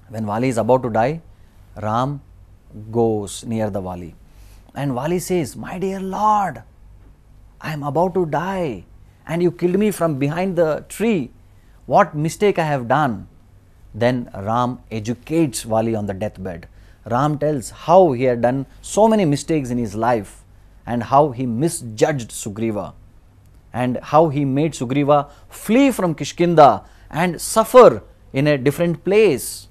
When Vali is about to die, Ram goes near the Vali. And Vali says, "My dear Lord, I am about to die and you killed me from behind the tree. What mistake I have done?" Then Ram educates Vali on the deathbed. Ram tells how he had done so many mistakes in his life and how he misjudged Sugriva and how he made Sugriva flee from Kishkinda and suffer in a different place.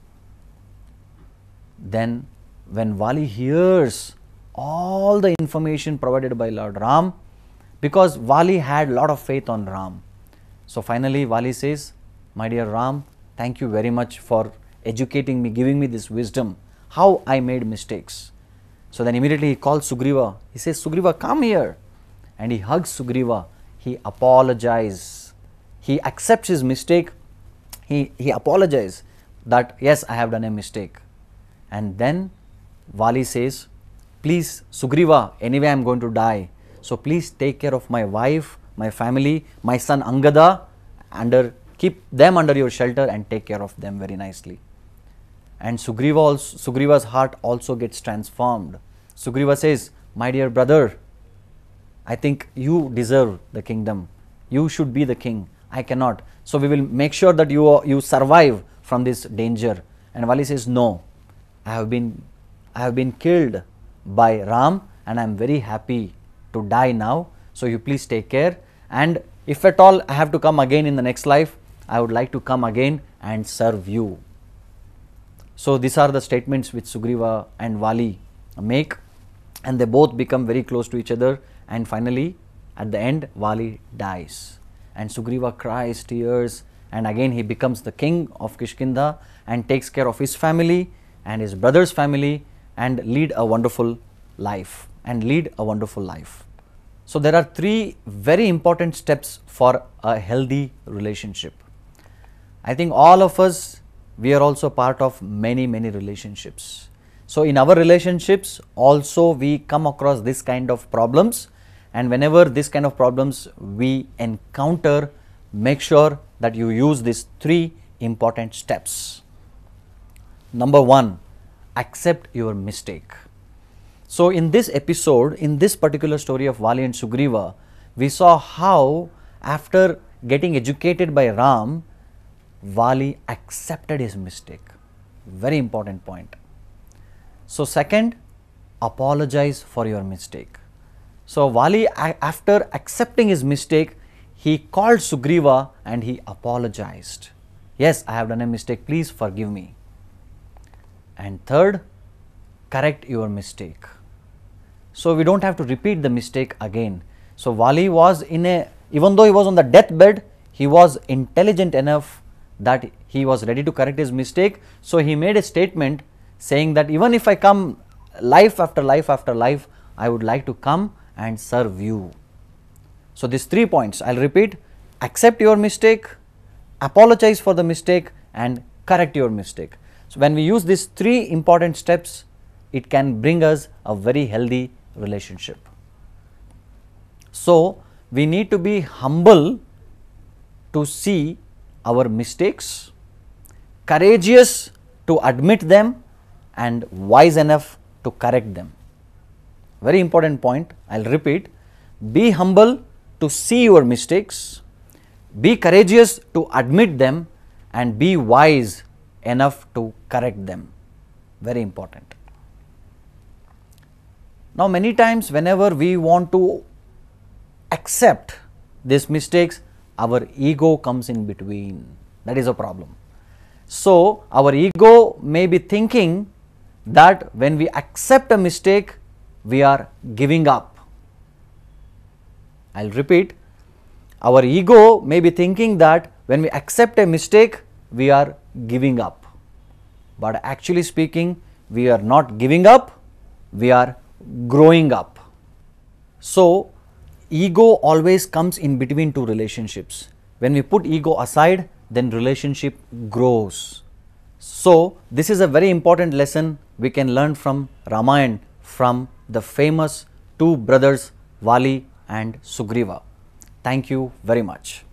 Then when Vali hears all the information provided by Lord Ram, because Vali had a lot of faith on Ram. So finally Vali says, "My dear Ram, thank you very much for educating me, giving me this wisdom, how I made mistakes." So then immediately he calls Sugriva. He says, "Sugriva, come here." And he hugs Sugriva. He apologizes. He accepts his mistake. He apologizes that, "Yes, I have done a mistake." And then Vali says, "Please, Sugriva, anyway I am going to die. So please take care of my wife, my family, my son Angada, keep them under your shelter and take care of them very nicely." And Sugriva's heart also gets transformed. Sugriva says, "My dear brother, I think you deserve the kingdom. You should be the king. I cannot. So we will make sure that you survive from this danger." And Vali says, "No, I have been killed by Ram and I am very happy to die now. So you please take care. And if at all I have to come again in the next life, I would like to come again and serve you." So these are the statements which Sugriva and Vali make, and they both become very close to each other. And finally, at the end, Vali dies. And Sugriva cries tears, and again he becomes the king of Kishkinda and takes care of his family and his brother's family and lead a wonderful life. So there are three very important steps for a healthy relationship. I think all of us, we are also part of many relationships. So in our relationships also we come across this kind of problems, and whenever this kind of problems we encounter, make sure that you use these three important steps. Number one, accept your mistake. So in this episode, in this particular story of Vali and Sugriva, we saw how after getting educated by Ram, Vali accepted his mistake. Very important point. So second, apologize for your mistake. So Vali, after accepting his mistake, he called Sugriva and he apologized. "Yes, I have done a mistake, please forgive me." And third, correct your mistake. So we don't have to repeat the mistake again. So Vali was even though he was on the deathbed, he was intelligent enough that he was ready to correct his mistake. So he made a statement saying that even if I come life after life after life, I would like to come and serve you. So these 3 points, I'll repeat: accept your mistake, apologize for the mistake, and correct your mistake. So when we use these 3 important steps, it can bring us a very healthy relationship. So we need to be humble to see our mistakes, courageous to admit them, and wise enough to correct them. Very important point, I'll repeat: be humble to see your mistakes, be courageous to admit them, and be wise enough to correct them. Very important. Now many times whenever we want to accept these mistakes, our ego comes in between. That is a problem. So our ego may be thinking that when we accept a mistake, we are giving up. I'll repeat, our ego may be thinking that when we accept a mistake, we are giving up. But actually speaking, we are not giving up, we are growing up. So ego always comes in between two relationships. When we put ego aside, then relationship grows. So this is a very important lesson we can learn from Ramayana, from the famous two brothers Vali and Sugriva. Thank you very much.